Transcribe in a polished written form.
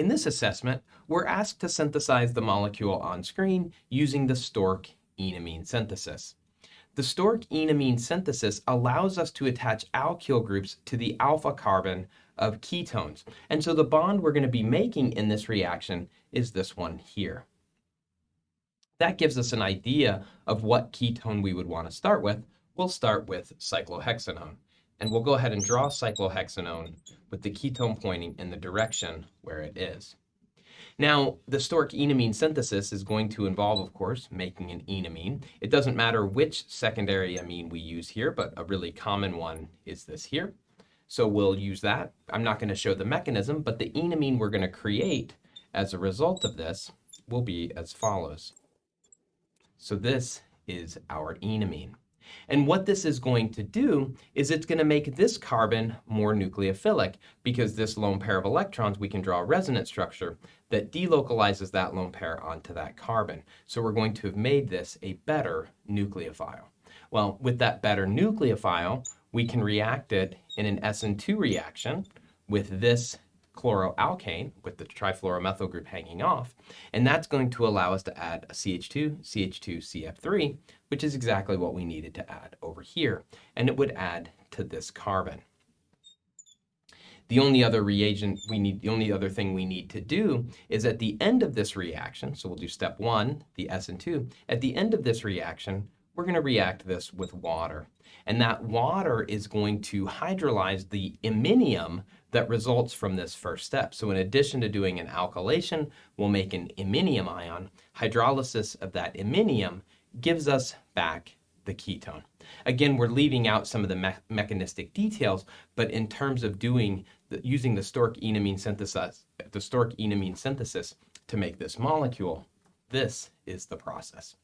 In this assessment, we're asked to synthesize the molecule on screen using the Stork enamine synthesis. The Stork enamine synthesis allows us to attach alkyl groups to the alpha carbon of ketones. And so the bond we're going to be making in this reaction is this one here. That gives us an idea of what ketone we would want to start with. We'll start with cyclohexanone. And we'll go ahead and draw cyclohexanone with the ketone pointing in the direction where it is. Now, the Stork enamine synthesis is going to involve, of course, making an enamine. It doesn't matter which secondary amine we use here, but a really common one is this here. So we'll use that. I'm not going to show the mechanism, but the enamine we're going to create as a result of this will be as follows. So this is our enamine. And what this is going to do is it's going to make this carbon more nucleophilic, because this lone pair of electrons, we can draw a resonance structure that delocalizes that lone pair onto that carbon. So we're going to have made this a better nucleophile. Well, with that better nucleophile, we can react it in an SN2 reaction with this chloroalkane with the trifluoromethyl group hanging off, and that's going to allow us to add a CH2, CH2, CF3, which is exactly what we needed to add over here, and it would add to this carbon. The only other thing we need to do is at the end of this reaction, so we'll do step 1, the SN2, at the end of this reaction, we're going to react this with water. And that water is going to hydrolyze the iminium that results from this first step. So in addition to doing an alkylation, we'll make an iminium ion. Hydrolysis of that iminium gives us back the ketone. Again, we're leaving out some of the mechanistic details, but in terms of using the Stork enamine synthesis to make this molecule, this is the process.